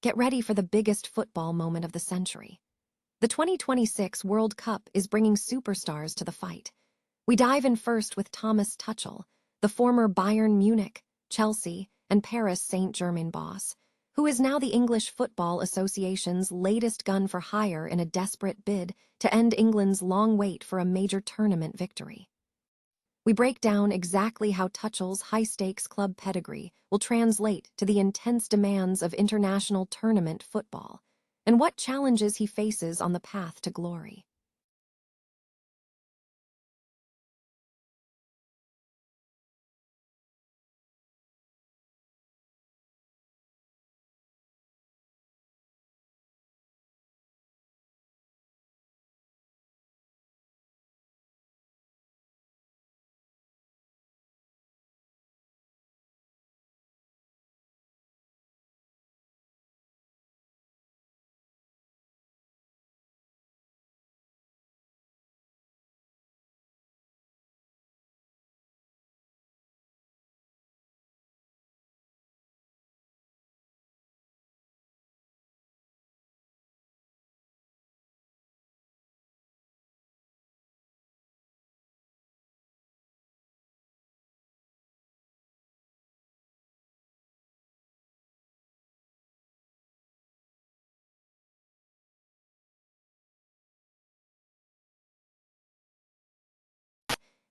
Get ready for the biggest football moment of the century. The 2026 World Cup is bringing superstars to the fight. We dive in first with Thomas Tuchel, the former Bayern Munich, Chelsea, and Paris Saint-Germain boss, who is now the English Football Association's latest gun for hire in a desperate bid to end England's long wait for a major tournament victory. We break down exactly how Tuchel's high-stakes club pedigree will translate to the intense demands of international tournament football, and what challenges he faces on the path to glory.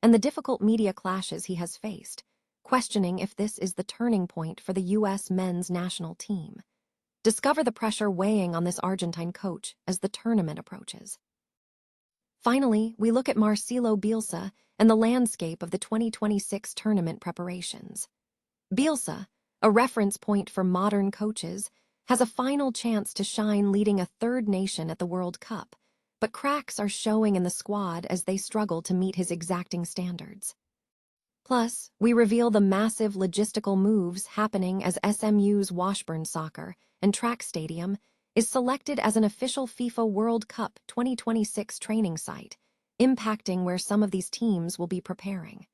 And the difficult media clashes he has faced, questioning if this is the turning point for the U.S. men's national team. Discover the pressure weighing on this Argentine coach as the tournament approaches. Finally, we look at Marcelo Bielsa and the landscape of the 2026 tournament preparations. Bielsa, a reference point for modern coaches, has a final chance to shine leading a third nation at the World Cup, but cracks are showing in the squad as they struggle to meet his exacting standards. Plus, we reveal the massive logistical moves happening as SMU's Washburn Soccer and Track Stadium is selected as an official FIFA World Cup 2026 training site, impacting where some of these teams will be preparing.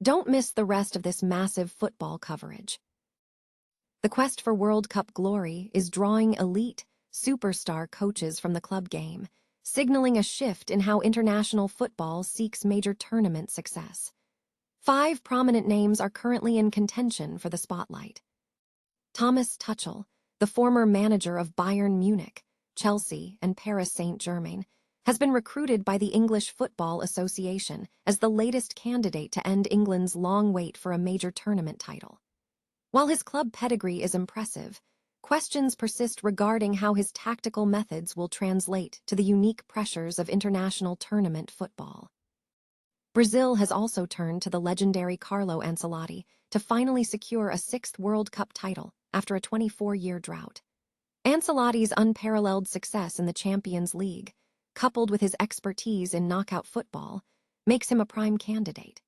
Don't miss the rest of this massive football coverage. The quest for World Cup glory is drawing elite, superstar coaches from the club game, signaling a shift in how international football seeks major tournament success. 5 prominent names are currently in contention for the spotlight. Thomas Tuchel, the former manager of Bayern Munich, Chelsea, and Paris Saint-Germain, has been recruited by the English Football Association as the latest candidate to end England's long wait for a major tournament title. While his club pedigree is impressive, questions persist regarding how his tactical methods will translate to the unique pressures of international tournament football. Brazil has also turned to the legendary Carlo Ancelotti to finally secure a 6th World Cup title after a 24-year drought. Ancelotti's unparalleled success in the Champions League, coupled with his expertise in knockout football, makes him a prime candidate.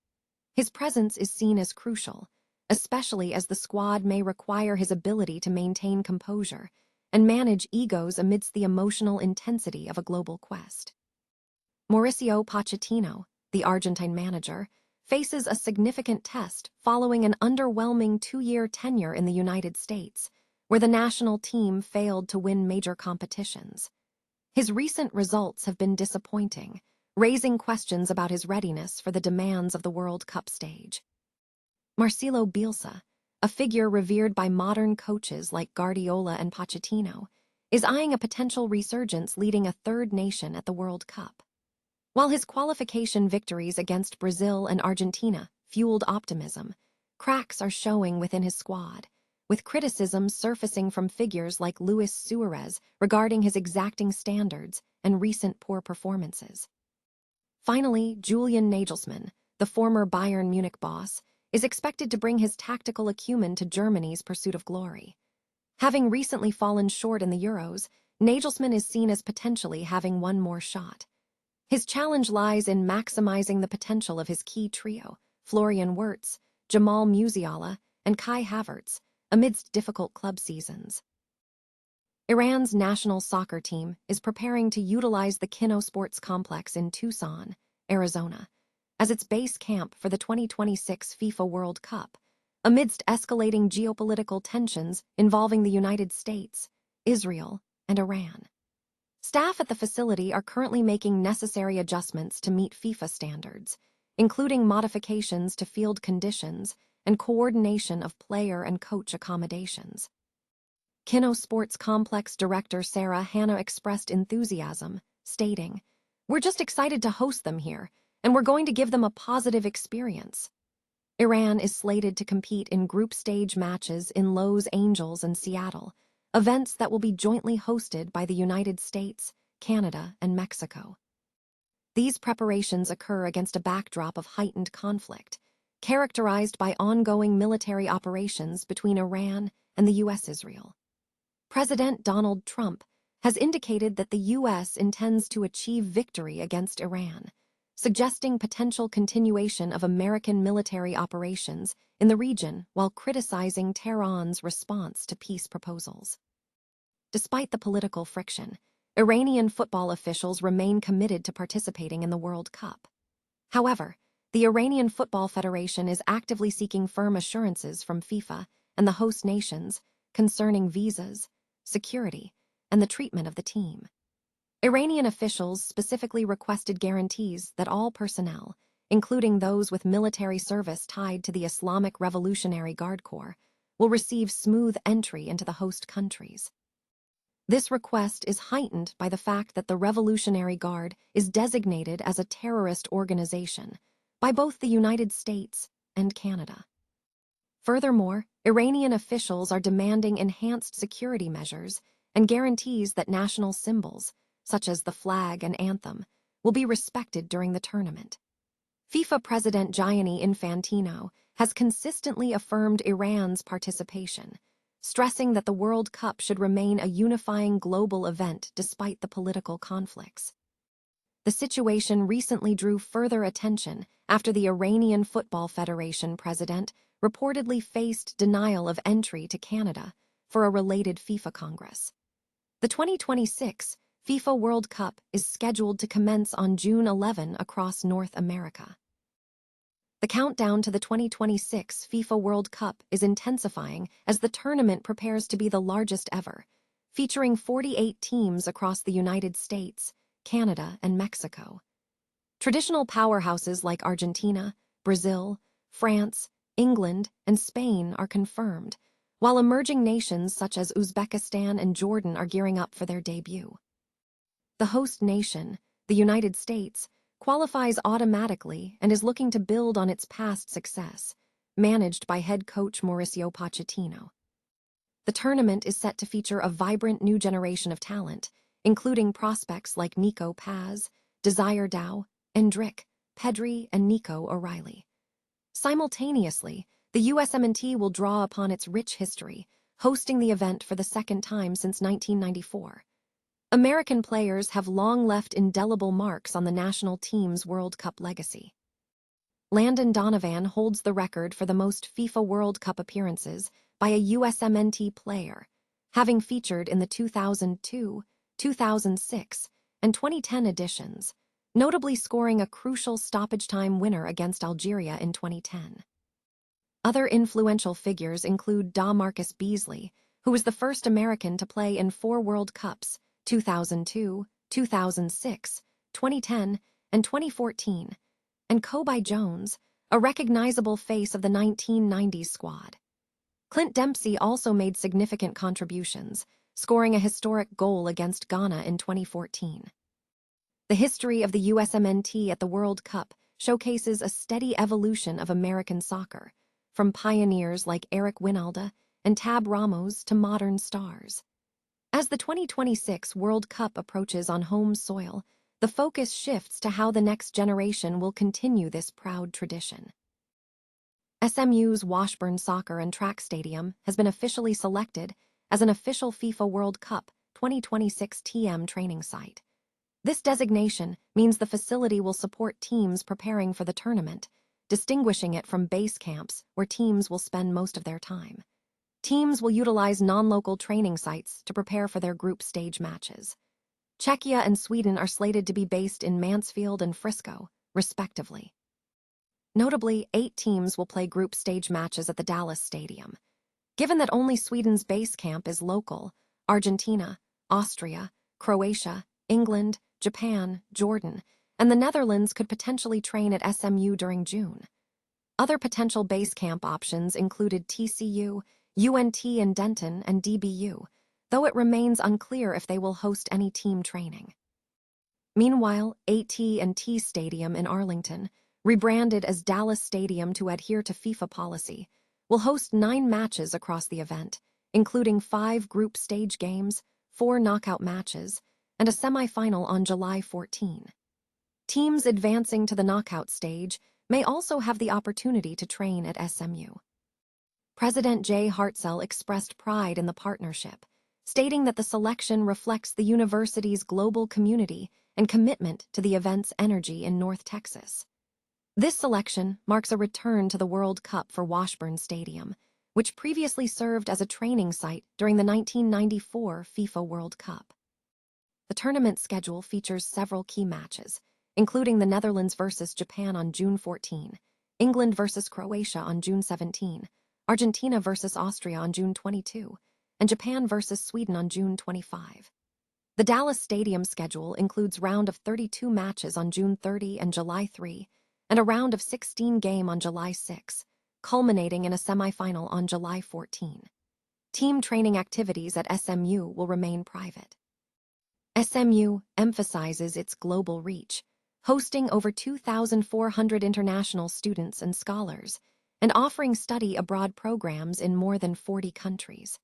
His presence is seen as crucial, especially as the squad may require his ability to maintain composure and manage egos amidst the emotional intensity of a global quest. Mauricio Pochettino, the Argentine manager, faces a significant test following an underwhelming 2-year tenure in the United States, where the national team failed to win major competitions. His recent results have been disappointing, raising questions about his readiness for the demands of the World Cup stage. Marcelo Bielsa, a figure revered by modern coaches like Guardiola and Pochettino, is eyeing a potential resurgence leading a third nation at the World Cup. While his qualification victories against Brazil and Argentina fueled optimism, cracks are showing within his squad, with criticism surfacing from figures like Luis Suarez regarding his exacting standards and recent poor performances. Finally, Julian Nagelsmann, the former Bayern Munich boss, is expected to bring his tactical acumen to Germany's pursuit of glory. Having recently fallen short in the Euros, Nagelsmann is seen as potentially having one more shot. His challenge lies in maximizing the potential of his key trio, Florian Wirtz, Jamal Musiala, and Kai Havertz, amidst difficult club seasons. Iran's national soccer team is preparing to utilize the Kino Sports Complex in Tucson, Arizona, as its base camp for the 2026 FIFA World Cup, amidst escalating geopolitical tensions involving the United States, Israel, and Iran. Staff at the facility are currently making necessary adjustments to meet FIFA standards, including modifications to field conditions and coordination of player and coach accommodations. Kinno Sports Complex director Sarah Hanna expressed enthusiasm, stating, "We're just excited to host them here, and we're going to give them a positive experience." Iran is slated to compete in group stage matches in Los Angeles and Seattle, events that will be jointly hosted by the United States, Canada, and Mexico. These preparations occur against a backdrop of heightened conflict, characterized by ongoing military operations between Iran and the U.S.-Israel. President Donald Trump has indicated that the U.S. intends to achieve victory against Iran, suggesting potential continuation of American military operations in the region while criticizing Tehran's response to peace proposals. Despite the political friction, Iranian football officials remain committed to participating in the World Cup. However, the Iranian Football Federation is actively seeking firm assurances from FIFA and the host nations concerning visas, security, and the treatment of the team. Iranian officials specifically requested guarantees that all personnel, including those with military service tied to the Islamic Revolutionary Guard Corps, will receive smooth entry into the host countries. This request is heightened by the fact that the Revolutionary Guard is designated as a terrorist organization by both the United States and Canada. Furthermore, Iranian officials are demanding enhanced security measures and guarantees that national symbols, such as the flag and anthem, will be respected during the tournament. FIFA President Gianni Infantino has consistently affirmed Iran's participation, stressing that the World Cup should remain a unifying global event despite the political conflicts. The situation recently drew further attention after the Iranian Football Federation president reportedly faced denial of entry to Canada for a related FIFA Congress. The 2026 FIFA World Cup is scheduled to commence on June 11 across North America. The countdown to the 2026 FIFA World Cup is intensifying as the tournament prepares to be the largest ever, featuring 48 teams across the United States, Canada, and Mexico. Traditional powerhouses like Argentina, Brazil, France, England, and Spain are confirmed, while emerging nations such as Uzbekistan and Jordan are gearing up for their debut. The host nation, the United States, qualifies automatically and is looking to build on its past success, managed by head coach Mauricio Pochettino. The tournament is set to feature a vibrant new generation of talent, including prospects like Nico Paz, Desire Dow, Endrick, Pedri, and Nico O'Reilly. Simultaneously, the USMNT will draw upon its rich history, hosting the event for the second time since 1994. American players have long left indelible marks on the national team's World Cup legacy. Landon Donovan holds the record for the most FIFA World Cup appearances by a USMNT player, having featured in the 2002, 2006, and 2010 editions, notably scoring a crucial stoppage-time winner against Algeria in 2010. Other influential figures include Marcus Beasley, who was the first American to play in 4 World Cups, 2002, 2006, 2010, and 2014, and Coby Jones, a recognizable face of the 1990s squad. Clint Dempsey also made significant contributions, scoring a historic goal against Ghana in 2014. The history of the USMNT at the World Cup showcases a steady evolution of American soccer, from pioneers like Eric Winalda and Tab Ramos to modern stars. As the 2026 World Cup approaches on home soil, the focus shifts to how the next generation will continue this proud tradition. SMU's Washburn Soccer and Track Stadium has been officially selected as an official FIFA World Cup 2026 TM training site. This designation means the facility will support teams preparing for the tournament, distinguishing it from base camps where teams will spend most of their time. Teams will utilize non-local training sites to prepare for their group stage matches. Czechia and Sweden are slated to be based in Mansfield and Frisco, respectively. Notably, 8 teams will play group stage matches at the Dallas Stadium. Given that only Sweden's base camp is local, Argentina, Austria, Croatia, England, Japan, Jordan, and the Netherlands could potentially train at SMU during June. Other potential base camp options included TCU, UNT in Denton, and DBU, though it remains unclear if they will host any team training. Meanwhile, AT&T Stadium in Arlington, rebranded as Dallas Stadium to adhere to FIFA policy, will host 9 matches across the event, including 5 group stage games, 4 knockout matches, and a semifinal on July 14. Teams advancing to the knockout stage may also have the opportunity to train at SMU. President Jay Hartzell expressed pride in the partnership, stating that the selection reflects the university's global community and commitment to the event's energy in North Texas. This selection marks a return to the World Cup for Washburn Stadium, which previously served as a training site during the 1994 FIFA World Cup. The tournament schedule features several key matches, including the Netherlands versus Japan on June 14, England versus Croatia on June 17, Argentina versus Austria on June 22, and Japan versus Sweden on June 25. The Dallas Stadium schedule includes round of 32 matches on June 30 and July 3, and a round of 16 game on July 6, culminating in a semifinal on July 14. Team training activities at SMU will remain private. SMU emphasizes its global reach, hosting over 2,400 international students and scholars, and offering study abroad programs in more than 40 countries.